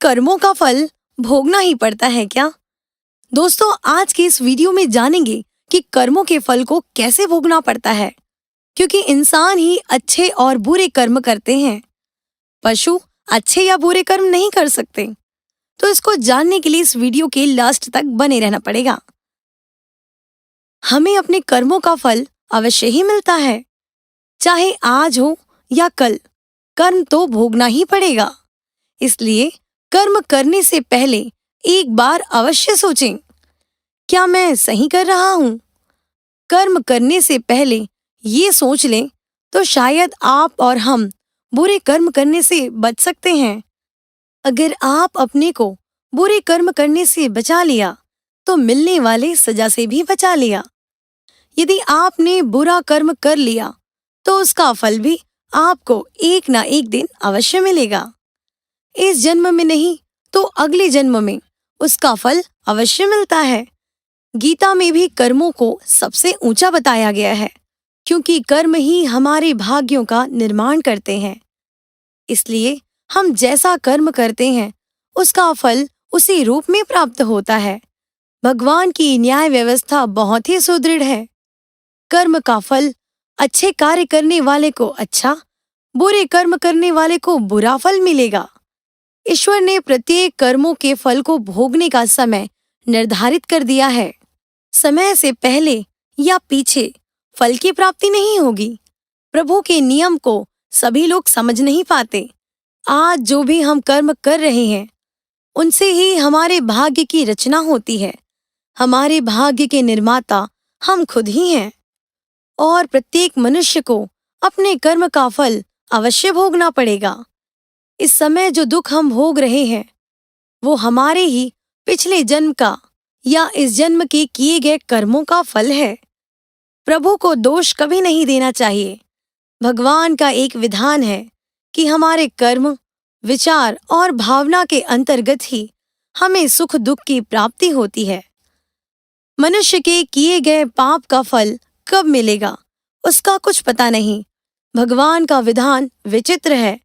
कर्मों का फल भोगना ही पड़ता है क्या? दोस्तों, आज के इस वीडियो में जानेंगे कि कर्मों के फल को कैसे भोगना पड़ता है, क्योंकि इंसान ही अच्छे और बुरे कर्म करते हैं। पशु अच्छे या बुरे कर्म नहीं कर सकते। तो इसको जानने के लिए इस वीडियो के लास्ट तक बने रहना पड़ेगा। हमें अपने कर्मों का फल अवश्य ही मिलता है, चाहे आज हो या कल, कर्म तो भोगना ही पड़ेगा। इसलिए कर्म करने से पहले एक बार अवश्य सोचें, क्या मैं सही कर रहा हूँ? कर्म करने से पहले ये सोच लें तो शायद आप और हम बुरे कर्म करने से बच सकते हैं। अगर आप अपने को बुरे कर्म करने से बचा लिया तो मिलने वाले सजा से भी बचा लिया। यदि आपने बुरा कर्म कर लिया तो उसका फल भी आपको एक ना एक दिन अवश्य मिलेगा। इस जन्म में नहीं तो अगले जन्म में उसका फल अवश्य मिलता है। गीता में भी कर्मों को सबसे ऊंचा बताया गया है, क्योंकि कर्म ही हमारे भाग्यों का निर्माण करते हैं। इसलिए हम जैसा कर्म करते हैं उसका फल उसी रूप में प्राप्त होता है। भगवान की न्याय व्यवस्था बहुत ही सुदृढ़ है। कर्म का फल अच्छे कार्य करने वाले को अच्छा, बुरे कर्म करने वाले को बुरा फल मिलेगा। ईश्वर ने प्रत्येक कर्मों के फल को भोगने का समय निर्धारित कर दिया है। समय से पहले या पीछे फल की प्राप्ति नहीं होगी। प्रभु के नियम को सभी लोग समझ नहीं पाते। आज जो भी हम कर्म कर रहे हैं उनसे ही हमारे भाग्य की रचना होती है। हमारे भाग्य के निर्माता हम खुद ही हैं और प्रत्येक मनुष्य को अपने कर्म का फल अवश्य भोगना पड़ेगा। इस समय जो दुख हम भोग रहे हैं वो हमारे ही पिछले जन्म का या इस जन्म के किए गए कर्मों का फल है। प्रभु को दोष कभी नहीं देना चाहिए। भगवान का एक विधान है कि हमारे कर्म, विचार और भावना के अंतर्गत ही हमें सुख दुख की प्राप्ति होती है। मनुष्य के किए गए पाप का फल कब मिलेगा उसका कुछ पता नहीं। भगवान का विधान विचित्र है।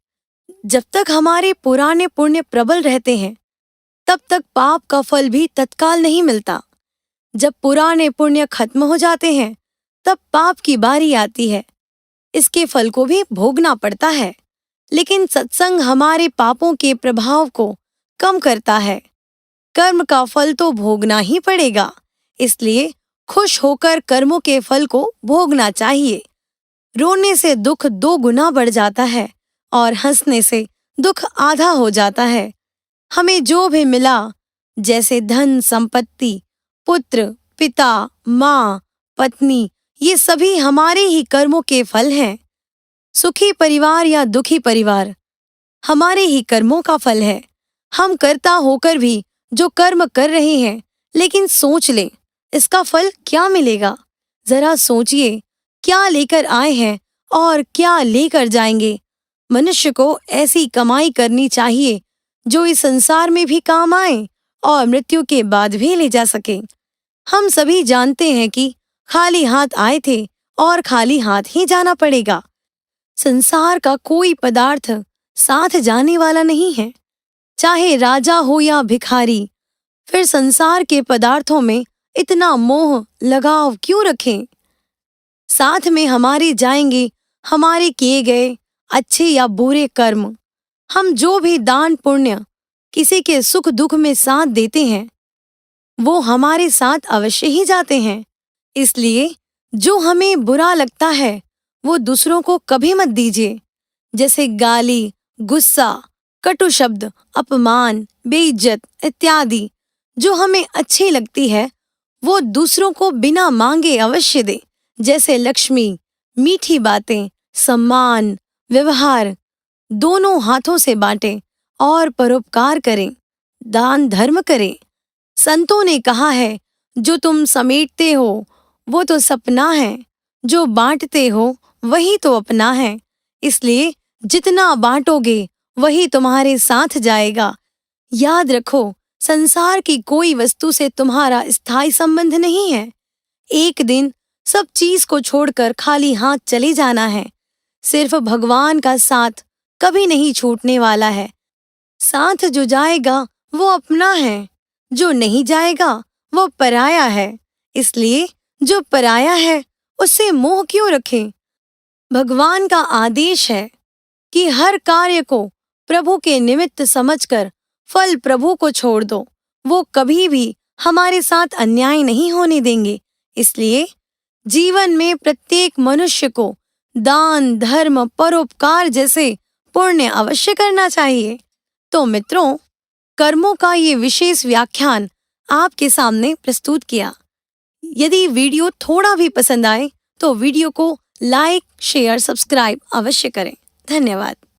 जब तक हमारे पुराने पुण्य प्रबल रहते हैं तब तक पाप का फल भी तत्काल नहीं मिलता। जब पुराने पुण्य खत्म हो जाते हैं तब पाप की बारी आती है। इसके फल को भी भोगना पड़ता है। लेकिन सत्संग हमारे पापों के प्रभाव को कम करता है। कर्म का फल तो भोगना ही पड़ेगा, इसलिए खुश होकर कर्मों के फल को भोगना चाहिए। रोने से दुख 2 गुना बढ़ जाता है और हंसने से दुख आधा हो जाता है। हमें जो भी मिला, जैसे धन संपत्ति, पुत्र, पिता, माँ, पत्नी, ये सभी हमारे ही कर्मों के फल हैं। सुखी परिवार या दुखी परिवार हमारे ही कर्मों का फल है। हम कर्ता होकर भी जो कर्म कर रहे हैं, लेकिन सोच लें इसका फल क्या मिलेगा। जरा सोचिए, क्या लेकर आए हैं और क्या लेकर जाएंगे। मनुष्य को ऐसी कमाई करनी चाहिए जो इस संसार में भी काम आए और मृत्यु के बाद भी ले जा सके। हम सभी जानते हैं कि खाली हाथ आए थे और खाली हाथ ही जाना पड़ेगा। संसार का कोई पदार्थ साथ जाने वाला नहीं है, चाहे राजा हो या भिखारी। फिर संसार के पदार्थों में इतना मोह लगाव क्यों रखें? साथ में हमारे जाएंगे हमारे किए गए अच्छे या बुरे कर्म। हम जो भी दान पुण्य किसी के सुख दुख में साथ देते हैं वो हमारे साथ अवश्य ही जाते हैं। इसलिए जो हमें बुरा लगता है वो दूसरों को कभी मत दीजिए। जैसे गाली, गुस्सा, कटु शब्द, अपमान, बेइज्जत इत्यादि जो हमें अच्छी लगती है वो दूसरों को बिना मांगे अवश्य दे। जैसे लक्ष्मी, मीठी बातें, सम्मान, व्यवहार दोनों हाथों से बांटें और परोपकार करें, दान धर्म करें। संतों ने कहा है, जो तुम समेटते हो वो तो सपना है, जो बांटते हो वही तो अपना है। इसलिए जितना बांटोगे वही तुम्हारे साथ जाएगा। याद रखो, संसार की कोई वस्तु से तुम्हारा स्थायी संबंध नहीं है। एक दिन सब चीज को छोड़कर खाली हाथ चले जाना है। सिर्फ भगवान का साथ कभी नहीं छूटने वाला है। साथ जो जाएगा वो अपना है, जो नहीं जाएगा वो पराया है। इसलिए जो पराया है उससे मोह क्यों रखें। भगवान का आदेश है कि हर कार्य को प्रभु के निमित्त समझकर फल प्रभु को छोड़ दो। वो कभी भी हमारे साथ अन्याय नहीं होने देंगे। इसलिए जीवन में प्रत्येक मनुष्य को दान, धर्म, परोपकार जैसे पुण्य अवश्य करना चाहिए। तो मित्रों, कर्मों का ये विशेष व्याख्यान आपके सामने प्रस्तुत किया। यदि वीडियो थोड़ा भी पसंद आए तो वीडियो को लाइक, शेयर, सब्सक्राइब अवश्य करें। धन्यवाद।